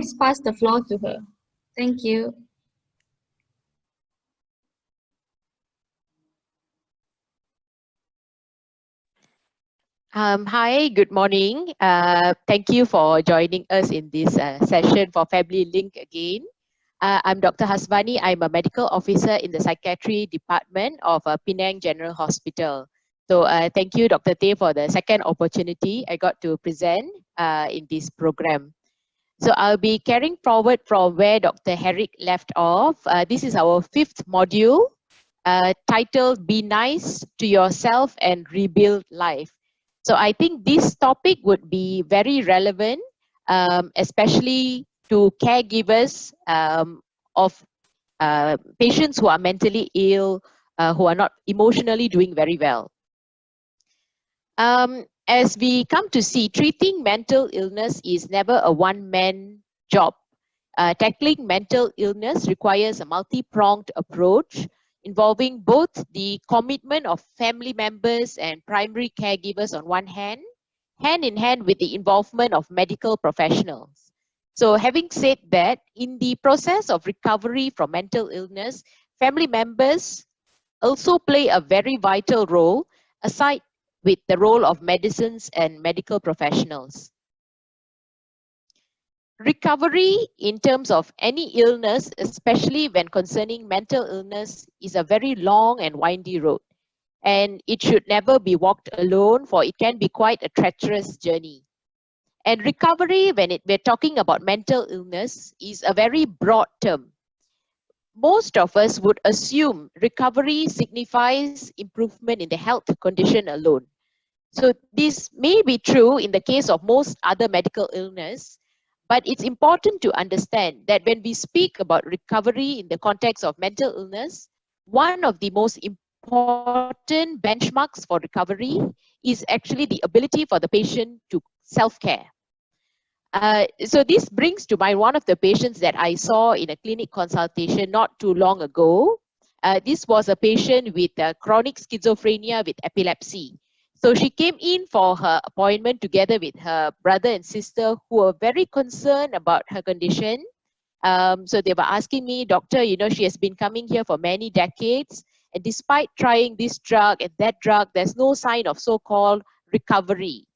let's pass the floor to her. Thank you. Hi, good morning. Thank you for joining us in this session for Family Link again. I'm Dr. Hasbani. I'm a medical officer in the psychiatry department of Penang General Hospital. So thank you, Dr. Tay, for the second opportunity I got to present in this program. So I'll be carrying forward from where Dr. Herrick left off. This is our fifth module titled Be Nice to Yourself and Rebuild Life. So I think this topic would be very relevant, especially to caregivers of patients who are mentally ill, who are not emotionally doing very well. As we come to see, treating mental illness is never a one-man job. Tackling mental illness requires a multi-pronged approach involving both the commitment of family members and primary caregivers on one hand in hand with the involvement of medical professionals. So having said that, in the process of recovery from mental illness, family members also play a very vital role aside with the role of medicines and medical professionals. Recovery in terms of any illness, especially when concerning mental illness, is a very long and windy road. And it should never be walked alone, for it can be quite a treacherous journey. And recovery, when we're talking about mental illness, is a very broad term. Most of us would assume recovery signifies improvement in the health condition alone. So this may be true in the case of most other medical illness, but it's important to understand that when we speak about recovery in the context of mental illness, one of the most important benchmarks for recovery is actually the ability for the patient to self-care. So this brings to mind one of the patients that I saw in a clinic consultation not too long ago. This was a patient with chronic schizophrenia with epilepsy. So she came in for her appointment together with her brother and sister who were very concerned about her condition. So they were asking me, doctor, you know, she has been coming here for many decades, and despite trying this drug and that drug, there's no sign of so-called recovery.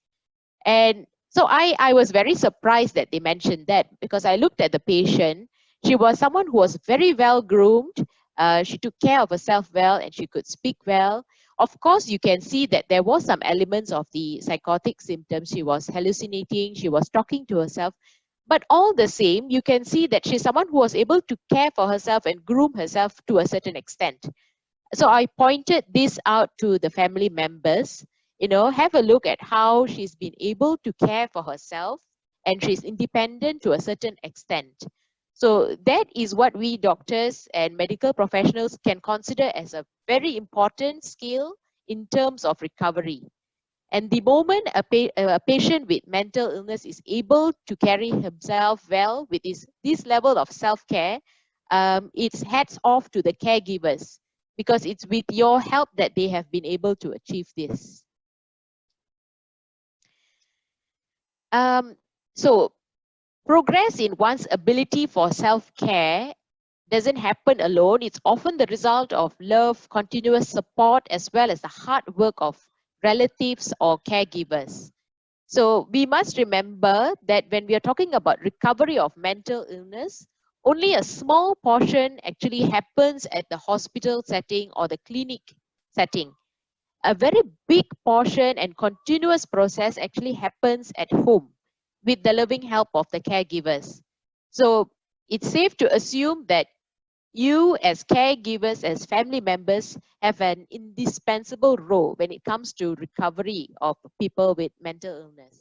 And so I was very surprised that they mentioned that, because I looked at the patient. She was someone who was very well groomed. She took care of herself well and she could speak well. Of course, you can see that there was some elements of the psychotic symptoms. She was hallucinating, she was talking to herself. But all the same, you can see that she's someone who was able to care for herself and groom herself to a certain extent. So I pointed this out to the family members. You know, have a look at how she's been able to care for herself and she's independent to a certain extent. So that is what we doctors and medical professionals can consider as a very important skill in terms of recovery. And the moment a patient with mental illness is able to carry himself well with this level of self-care, it's hats off to the caregivers, because it's with your help that they have been able to achieve this. So progress in one's ability for self-care doesn't happen alone. It's often the result of love, continuous support, as well as the hard work of relatives or caregivers. So we must remember that when we are talking about recovery of mental illness, only a small portion actually happens at the hospital setting or the clinic setting. A very big portion and continuous process actually happens at home with the loving help of the caregivers. So it's safe to assume that you as caregivers, as family members, have an indispensable role when it comes to recovery of people with mental illness.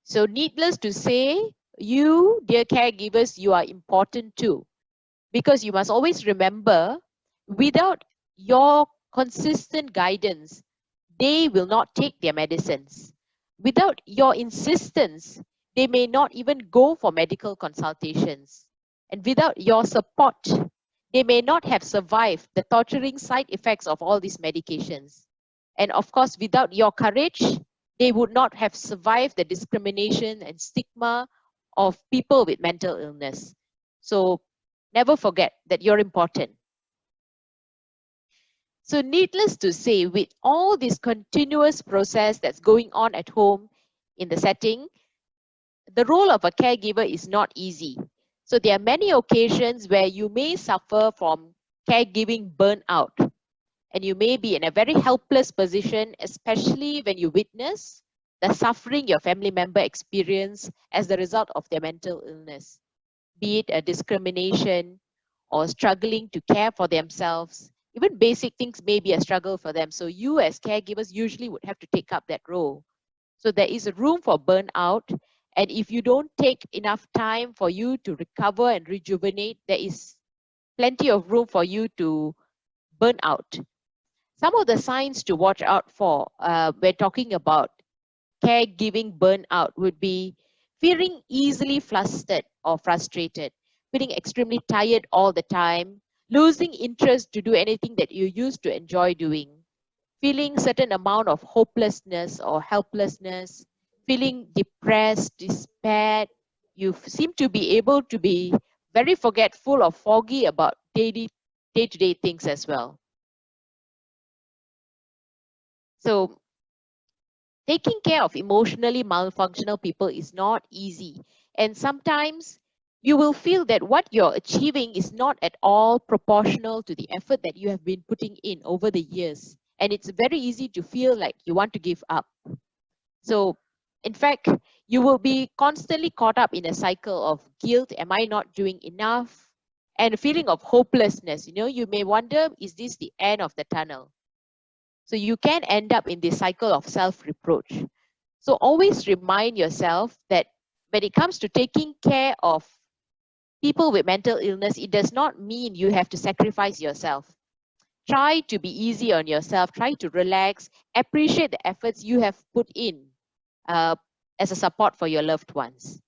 So needless to say, you, dear caregivers, you are important too, because you must always remember, without your consistent guidance, they will not take their medicines. Without your insistence, they may not even go for medical consultations. And without your support, they may not have survived the torturing side effects of all these medications. And of course, without your courage, they would not have survived the discrimination and stigma of people with mental illness. So never forget that you're important. So needless to say, with all this continuous process that's going on at home in the setting, the role of a caregiver is not easy. So there are many occasions where you may suffer from caregiving burnout, and you may be in a very helpless position, especially when you witness the suffering your family member experience as the result of their mental illness, be it a discrimination or struggling to care for themselves. Even basic things may be a struggle for them. So you as caregivers usually would have to take up that role. So there is a room for burnout. And if you don't take enough time for you to recover and rejuvenate, there is plenty of room for you to burn out. Some of the signs to watch out for when talking about caregiving burnout would be feeling easily flustered or frustrated, feeling extremely tired all the time, losing interest to do anything that you used to enjoy doing, feeling certain amount of hopelessness or helplessness, feeling depressed, despaired. You seem to be able to be very forgetful or foggy about day-to-day things as well. So taking care of emotionally malfunctional people is not easy. And sometimes you will feel that what you're achieving is not at all proportional to the effort that you have been putting in over the years. And it's very easy to feel like you want to give up. So, in fact, you will be constantly caught up in a cycle of guilt. Am I not doing enough? And a feeling of hopelessness. You may wonder, is this the end of the tunnel? So you can end up in this cycle of self-reproach. So always remind yourself that when it comes to taking care of people with mental illness, it does not mean you have to sacrifice yourself. Try to be easy on yourself. Try to relax. Appreciate the efforts you have put in as a support for your loved ones.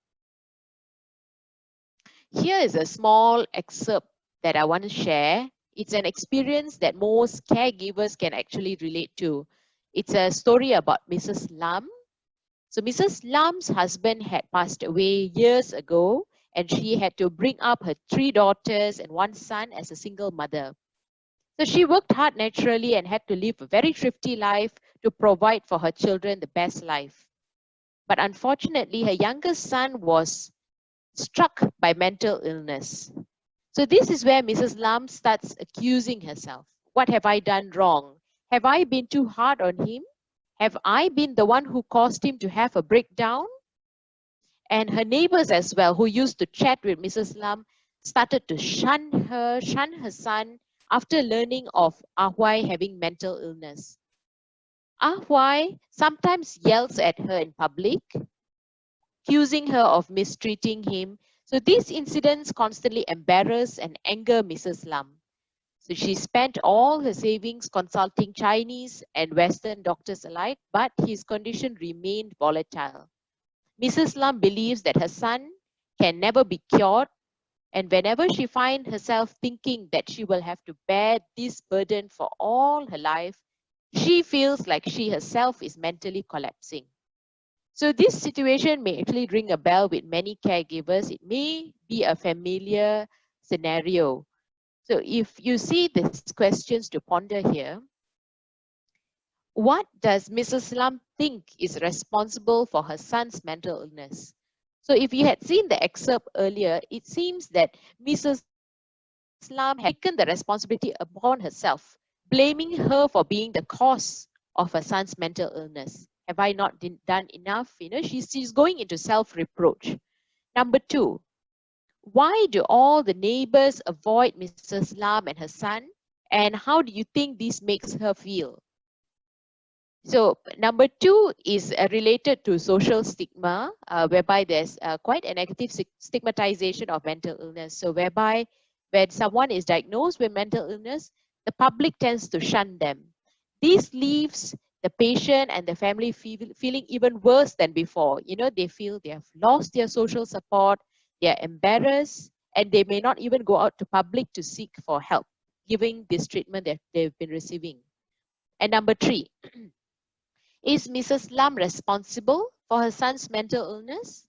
Here is a small excerpt that I want to share. It's an experience that most caregivers can actually relate to. It's a story about Mrs. Lam. So Mrs. Lam's husband had passed away years ago, and she had to bring up her 3 daughters and 1 son as a single mother. So she worked hard naturally and had to live a very thrifty life to provide for her children the best life. But unfortunately, her youngest son was struck by mental illness. So this is where Mrs. Lam starts accusing herself. What have I done wrong? Have I been too hard on him? Have I been the one who caused him to have a breakdown? And her neighbors as well, who used to chat with Mrs. Lam, started to shun her son after learning of Ah Huai having mental illness. Ah Huai sometimes yells at her in public, accusing her of mistreating him. So these incidents constantly embarrass and anger Mrs. Lam. So she spent all her savings consulting Chinese and Western doctors alike, but his condition remained volatile. Mrs. Lam believes that her son can never be cured, and whenever she finds herself thinking that she will have to bear this burden for all her life, she feels like she herself is mentally collapsing. So this situation may actually ring a bell with many caregivers. It may be a familiar scenario. So if you see these questions to ponder here, what does Mrs. Lam think is responsible for her son's mental illness? So if you had seen the excerpt earlier, it seems that Mrs. Lam had taken the responsibility upon herself, blaming her for being the cause of her son's mental illness. Have I not done enough? She's going into self-reproach. Number 2, why do all the neighbors avoid Mrs. Lam and her son? And how do you think this makes her feel? So number 2 is related to social stigma, whereby there's quite a negative stigmatization of mental illness. So whereby when someone is diagnosed with mental illness, the public tends to shun them. This leaves the patient and the family feeling even worse than before. They feel they have lost their social support, they're embarrassed, and they may not even go out to public to seek for help, giving this treatment that they've been receiving. And number 3, is Mrs. Lam responsible for her son's mental illness?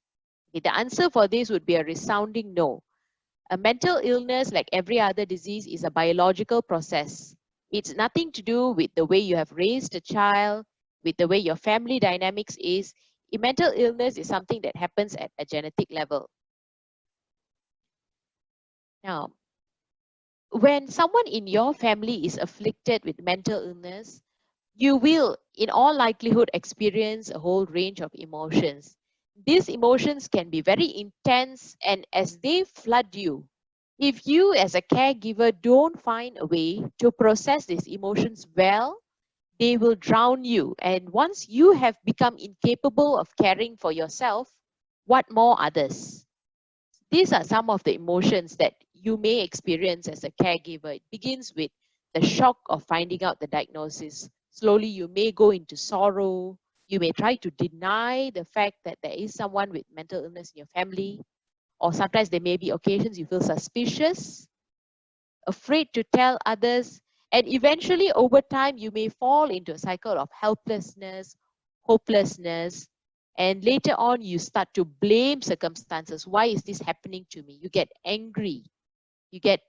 The answer for this would be a resounding no. A mental illness, like every other disease, is a biological process. It's nothing to do with the way you have raised a child, with the way your family dynamics is. A mental illness is something that happens at a genetic level. Now, when someone in your family is afflicted with mental illness, you will, in all likelihood, experience a whole range of emotions. These emotions can be very intense, and as they flood you, if you as a caregiver don't find a way to process these emotions well, they will drown you. And once you have become incapable of caring for yourself, what more others? These are some of the emotions that you may experience as a caregiver. It begins with the shock of finding out the diagnosis. Slowly, you may go into sorrow. You may try to deny the fact that there is someone with mental illness in your family. Or sometimes there may be occasions you feel suspicious, afraid to tell others. And eventually, over time, you may fall into a cycle of helplessness, hopelessness, and later on, you start to blame circumstances. Why is this happening to me? You get angry. You get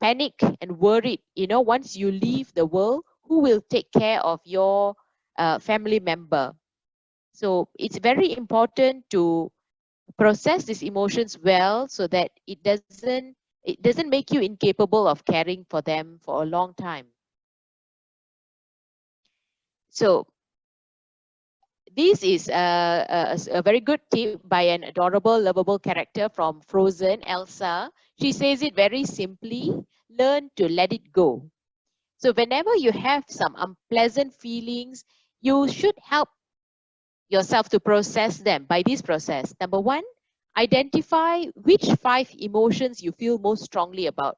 panic and worried. Once you leave the world, who will take care of your family member? So it's very important to process these emotions well so that it doesn't make you incapable of caring for them for a long time. So this is a very good tip by an adorable, lovable character from Frozen, Elsa. She says it very simply: learn to let it go. So whenever you have some unpleasant feelings, you should help yourself to process them by this process. Number one, identify which 5 emotions you feel most strongly about.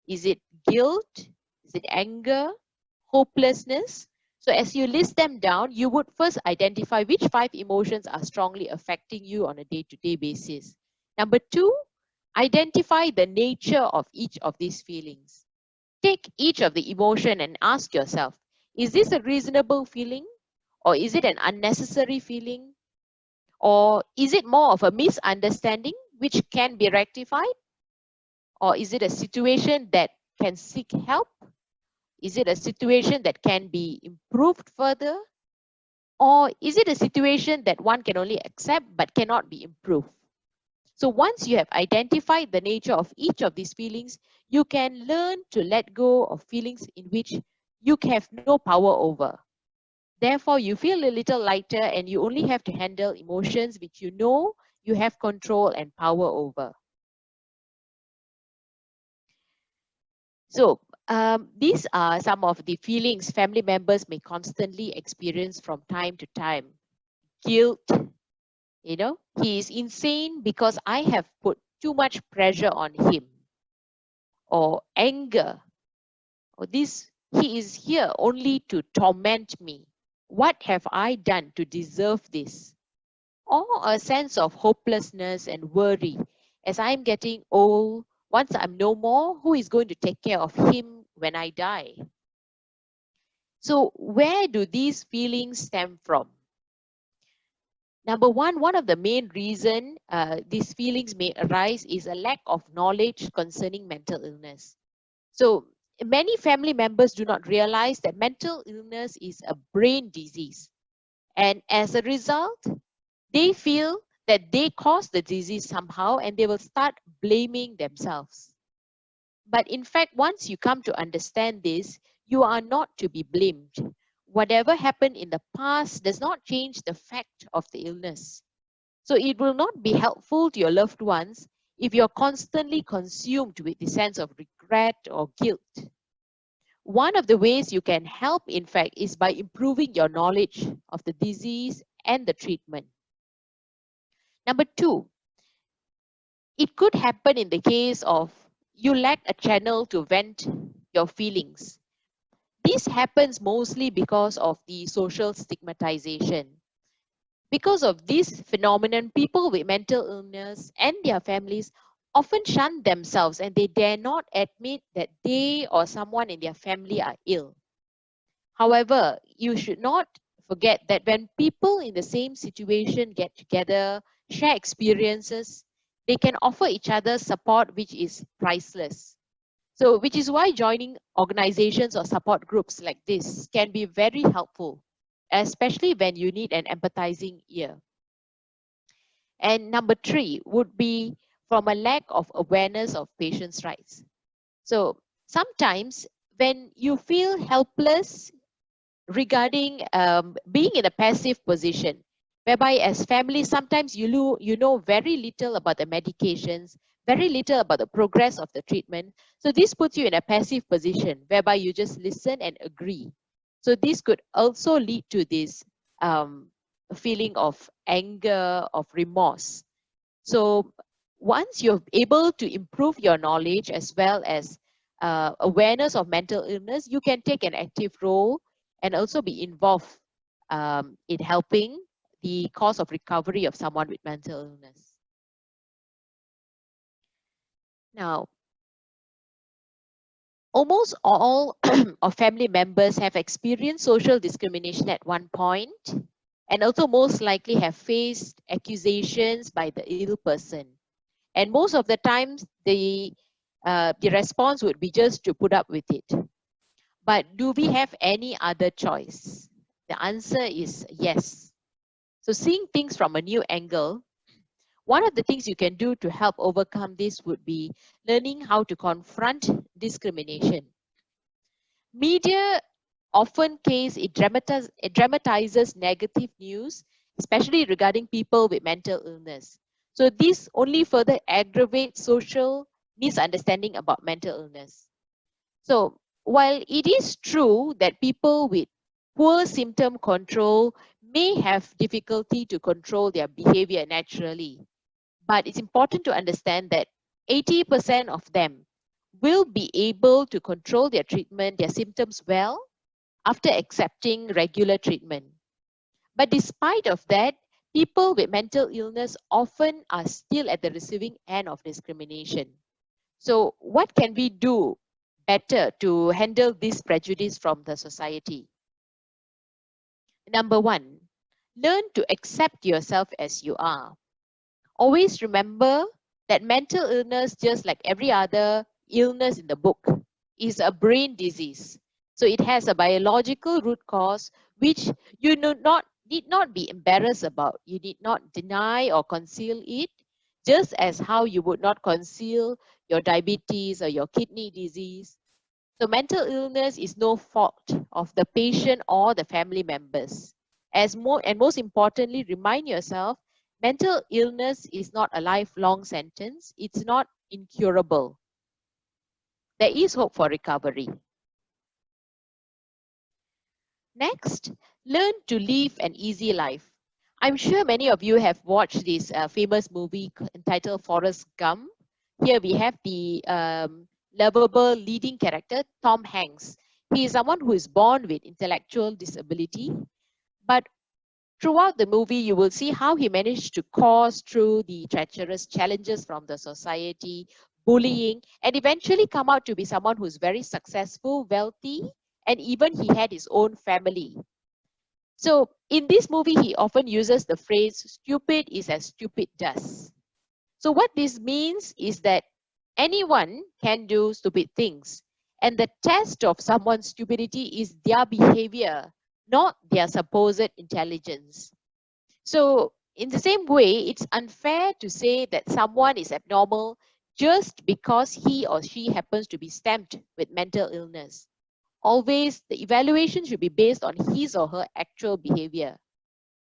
Is it guilt? Is it anger? Hopelessness? So as you list them down, you would first identify which 5 emotions are strongly affecting you on a day-to-day basis. Number 2, identify the nature of each of these feelings. Take each of the emotion and ask yourself, is this a reasonable feeling? Or is it an unnecessary feeling? Or is it more of a misunderstanding which can be rectified? Or is it a situation that can seek help? Is it a situation that can be improved further? Or is it a situation that one can only accept but cannot be improved? So once you have identified the nature of each of these feelings, you can learn to let go of feelings in which you have no power over. Therefore, you feel a little lighter and you only have to handle emotions which you know you have control and power over. So these are some of the feelings family members may constantly experience from time to time. Guilt, he is insane because I have put too much pressure on him. Or anger, or he is here only to torment me. What have I done to deserve this? Or a sense of hopelessness and worry. As I'm getting old, once I'm no more, who is going to take care of him when I die? So where do these feelings stem from? Number one of the main reasons these feelings may arise is a lack of knowledge concerning mental illness. So many family members do not realize that mental illness is a brain disease. And as a result, they feel that they caused the disease somehow and they will start blaming themselves. But in fact, once you come to understand this, you are not to be blamed. Whatever happened in the past does not change the fact of the illness. So it will not be helpful to your loved ones if you're constantly consumed with the sense of regret or guilt. One of the ways you can help, in fact, is by improving your knowledge of the disease and the treatment. Number 2, it could happen in the case of you lack a channel to vent your feelings. This happens mostly because of the social stigmatization. Because of this phenomenon, people with mental illness and their families often shun themselves and they dare not admit that they or someone in their family are ill. However, you should not forget that when people in the same situation get together, share experiences, they can offer each other support which is priceless. So, which is why joining organizations or support groups like this can be very helpful, especially when you need an empathizing ear. And number three would be from a lack of awareness of patients' rights. So sometimes when you feel helpless regarding being in a passive position, whereby as family, sometimes you know very little about the medications, very little about the progress of the treatment. So this puts you in a passive position whereby you just listen and agree. So this could also lead to this feeling of anger, of remorse. So once you're able to improve your knowledge as well as awareness of mental illness, you can take an active role and also be involved in helping the cause of recovery of someone with mental illness. Now, almost all of family members have experienced social discrimination at one point and also most likely have faced accusations by the ill person. And most of the times, the response would be just to put up with it. But do we have any other choice? The answer is yes. So seeing things from a new angle, one of the things you can do to help overcome this would be learning how to confront discrimination. Media often it dramatizes negative news, especially regarding people with mental illness. So this only further aggravates social misunderstanding about mental illness. So while it is true that people with poor symptom control may have difficulty to control their behavior naturally, but it's important to understand that 80% of them will be able to control their symptoms well after accepting regular treatment. But despite of that, people with mental illness often are still at the receiving end of discrimination. So what can we do better to handle this prejudice from the society? Number one, learn to accept yourself as you are. Always remember that mental illness, just like every other illness in the book, is a brain disease. So it has a biological root cause, which you need not be embarrassed about. You need not deny or conceal it, just as how you would not conceal your diabetes or your kidney disease. So mental illness is no fault of the patient or the family members. Most importantly, remind yourself, mental illness is not a lifelong sentence. It's not incurable. There is hope for recovery. Next, learn to live an easy life. I'm sure many of you have watched this famous movie entitled Forrest Gump. Here we have the lovable leading character, Tom Hanks. He is someone who is born with intellectual disability, but throughout the movie, you will see how he managed to course through the treacherous challenges from the society, bullying, and eventually come out to be someone who's very successful, wealthy, and even he had his own family. So in this movie, he often uses the phrase, stupid is as stupid does. So what this means is that anyone can do stupid things. And the test of someone's stupidity is their behavior, not their supposed intelligence. So in the same way, it's unfair to say that someone is abnormal just because he or she happens to be stamped with mental illness. Always, the evaluation should be based on his or her actual behavior.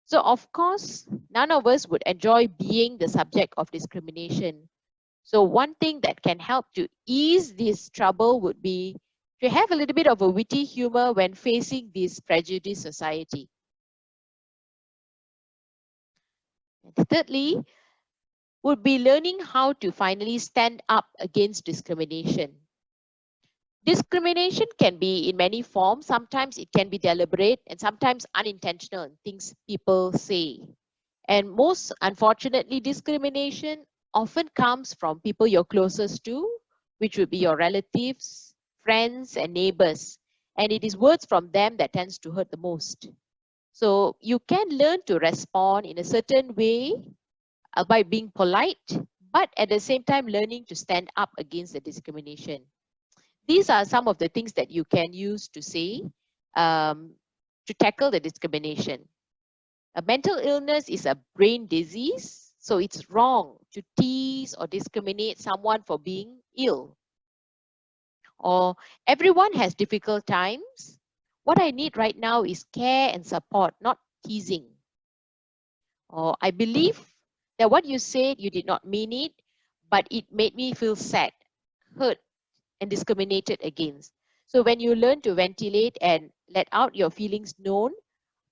So of course, none of us would enjoy being the subject of discrimination. So one thing that can help to ease this trouble would be to have a little bit of a witty humor when facing this prejudiced society. And thirdly, would be learning how to finally stand up against discrimination. Discrimination can be in many forms. Sometimes it can be deliberate and sometimes unintentional in things people say. And most unfortunately, discrimination often comes from people you're closest to, which would be your relatives, friends, and neighbors. And it is words from them that tends to hurt the most. So you can learn to respond in a certain way by being polite, but at the same time learning to stand up against the discrimination. These are some of the things that you can use to say to tackle the discrimination. A mental illness is a brain disease, so it's wrong to tease or discriminate someone for being ill. Or everyone has difficult times. What I need right now is care and support, not teasing. Or I believe that what you said, you did not mean it, but it made me feel sad, hurt, and discriminated against. So when you learn to ventilate and let out your feelings known,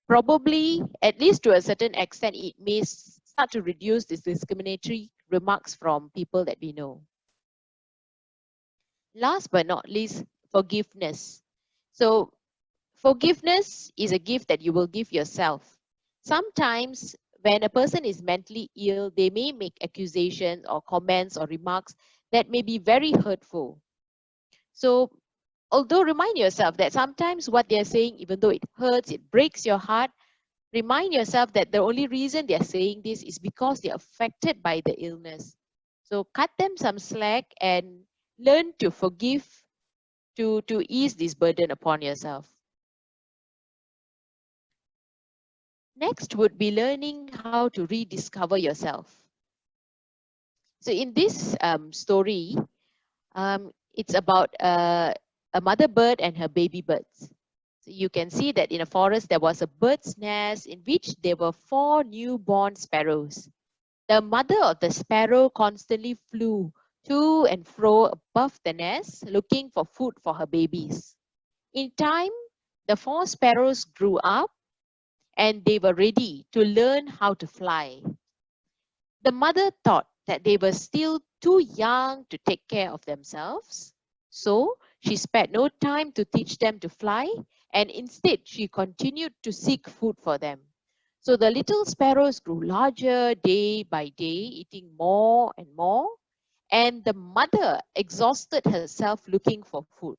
probably, at least to a certain extent, it may start to reduce these discriminatory remarks from people that we know. Last but not least, forgiveness. So forgiveness is a gift that you will give yourself. Sometimes when a person is mentally ill, they may make accusations or comments or remarks that may be very hurtful. So although remind yourself that sometimes what they're saying, even though it hurts, it breaks your heart, remind yourself that the only reason they're saying this is because they're affected by the illness. So cut them some slack and learn to forgive to ease this burden upon yourself. Next would be learning how to rediscover yourself. So in this story, it's about a mother bird and her baby birds. So you can see that in a forest there was a bird's nest in which there were 4 newborn sparrows. The mother of the sparrow constantly flew to and fro above the nest looking for food for her babies. In time, the 4 sparrows grew up and they were ready to learn how to fly. The mother thought that they were still too young to take care of themselves, so she spared no time to teach them to fly, and instead she continued to seek food for them. So the little sparrows grew larger day by day, eating more and more, and the mother exhausted herself looking for food.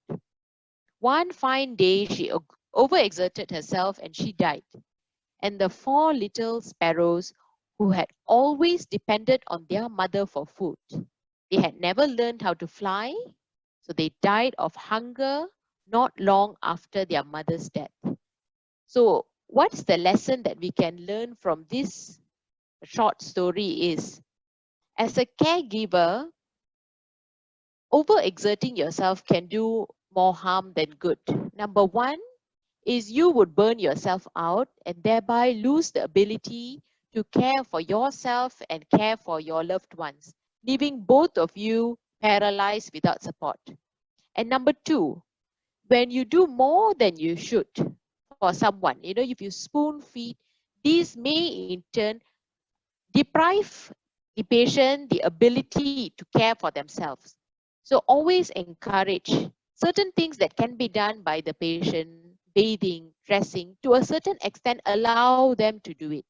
One fine day, she overexerted herself and she died. And the 4 little sparrows who had always depended on their mother for food, they had never learned how to fly, so they died of hunger not long after their mother's death. So what's the lesson that we can learn from this short story is, as a caregiver, overexerting yourself can do more harm than good. Number one is you would burn yourself out and thereby lose the ability to care for yourself and care for your loved ones, leaving both of you paralyzed without support. And number two, when you do more than you should for someone, if you spoon feed, these may in turn deprive the patient the ability to care for themselves. So always encourage certain things that can be done by the patient, bathing, dressing, to a certain extent, allow them to do it.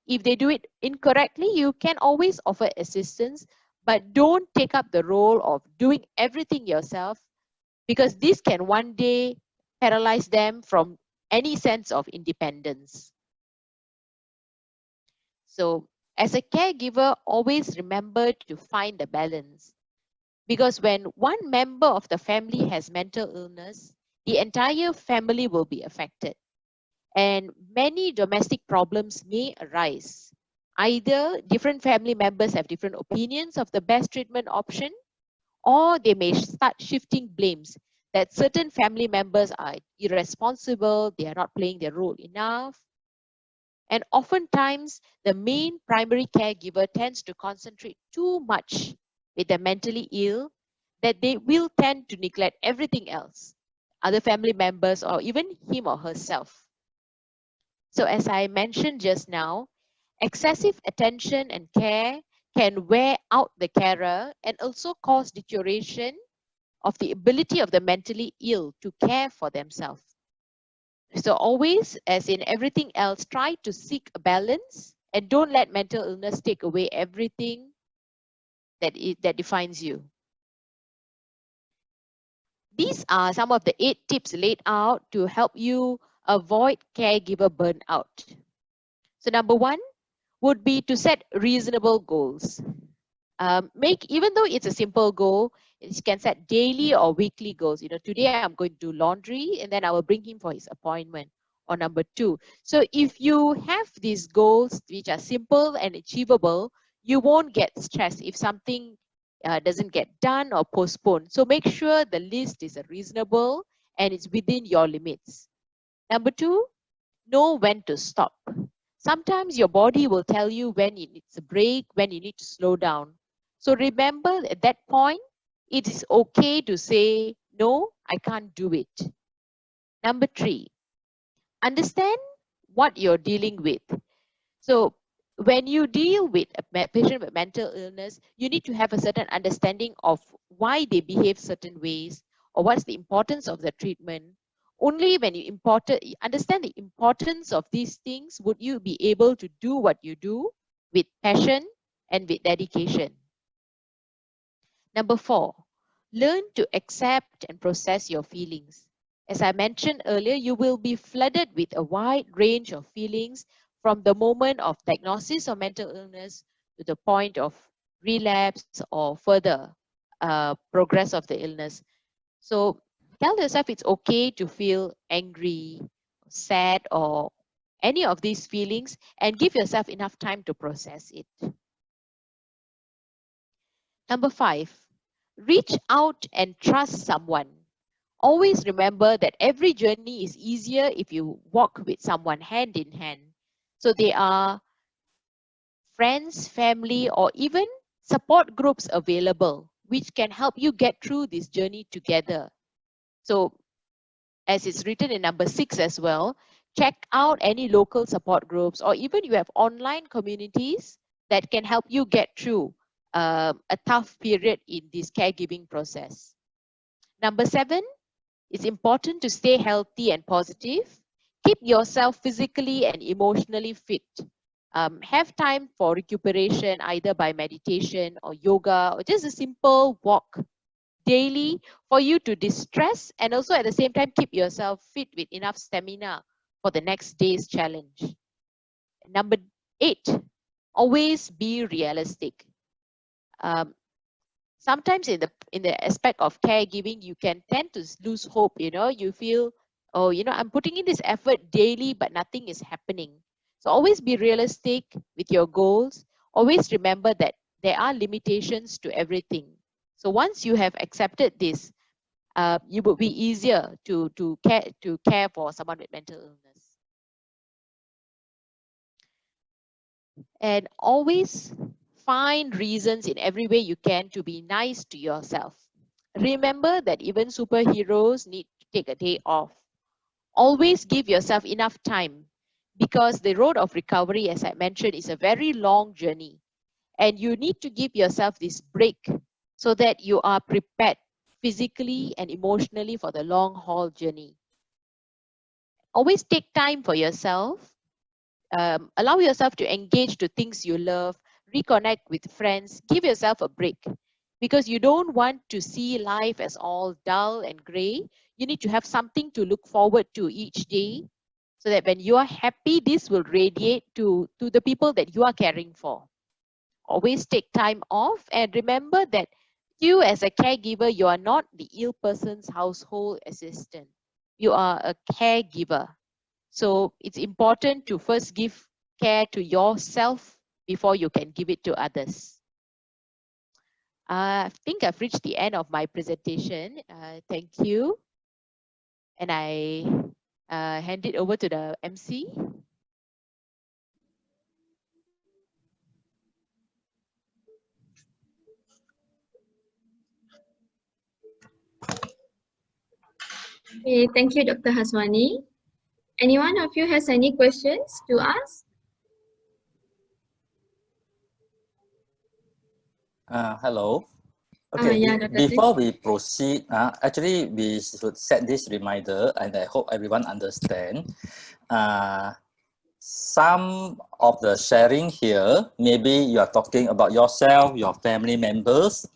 If they do it incorrectly, you can always offer assistance, but don't take up the role of doing everything yourself, because this can one day paralyze them from any sense of independence. So as a caregiver, always remember to find the balance. Because when one member of the family has mental illness, the entire family will be affected. And many domestic problems may arise. Either different family members have different opinions of the best treatment option, or they may start shifting blames that certain family members are irresponsible, they are not playing their role enough. And oftentimes, the main primary caregiver tends to concentrate too much with the mentally ill that they will tend to neglect everything else, other family members or even him or herself. So as I mentioned just now, excessive attention and care can wear out the carer and also cause deterioration of the ability of the mentally ill to care for themselves. So always, as in everything else, try to seek a balance and don't let mental illness take away everything that defines you. These are some of the 8 tips laid out to help you avoid caregiver burnout. So number 1 would be to set reasonable goals. Even though it's a simple goal, you can set daily or weekly goals. You know, today I'm going to do laundry and then I will bring him for his appointment, or number 2. So if you have these goals which are simple and achievable, you won't get stressed if something doesn't get done or postponed. So make sure the list is reasonable and it's within your limits. Number 2, know when to stop. Sometimes your body will tell you when it needs a break, when you need to slow down. So remember, at that point, it is okay to say, no, I can't do it. Number 3, understand what you're dealing with. So when you deal with a patient with mental illness, you need to have a certain understanding of why they behave certain ways, or what's the importance of the treatment. Only when you understand the importance of these things would you be able to do what you do with passion and with dedication. Number 4, learn to accept and process your feelings. As I mentioned earlier, you will be flooded with a wide range of feelings from the moment of diagnosis of mental illness to the point of relapse or further progress of the illness. So tell yourself it's okay to feel angry, sad, or any of these feelings, and give yourself enough time to process it. Number 5, reach out and trust someone. Always remember that every journey is easier if you walk with someone hand in hand. So they are friends, family, or even support groups available, which can help you get through this journey together. So as it's written in number 6 as well, check out any local support groups, or even you have online communities that can help you get through a tough period in this caregiving process. Number 7, it's important to stay healthy and positive. Keep yourself physically and emotionally fit. Have time for recuperation, either by meditation or yoga, or just a simple walk daily for you to distress, and also at the same time keep yourself fit with enough stamina for the next day's challenge. Number 8, always be realistic. Sometimes in the aspect of caregiving, you can tend to lose hope. You feel, oh, I'm putting in this effort daily, but nothing is happening. So always be realistic with your goals. Always remember that there are limitations to everything. So once you have accepted this, it will be easier to care for someone with mental illness. And always find reasons in every way you can to be nice to yourself. Remember that even superheroes need to take a day off. Always give yourself enough time, because the road of recovery, as I mentioned, is a very long journey. And you need to give yourself this break so that you are prepared physically and emotionally for the long haul journey. Always take time for yourself. Allow yourself to engage to things you love, reconnect with friends, give yourself a break, because you don't want to see life as all dull and gray. You need to have something to look forward to each day, so that when you are happy, this will radiate to the people that you are caring for. Always take time off, and remember that you as a caregiver, you are not the ill person's household assistant. You are a caregiver. So it's important to first give care to yourself before you can give it to others. I think I've reached the end of my presentation. Thank you. And I hand it over to the MC. Okay, thank you, Dr. Haswani. Anyone of you has any questions to ask? Hello. Okay, Yeah, Dr. before we proceed, actually we should set this reminder, and I hope everyone understand. Some of the sharing here, maybe you are talking about yourself, your family members,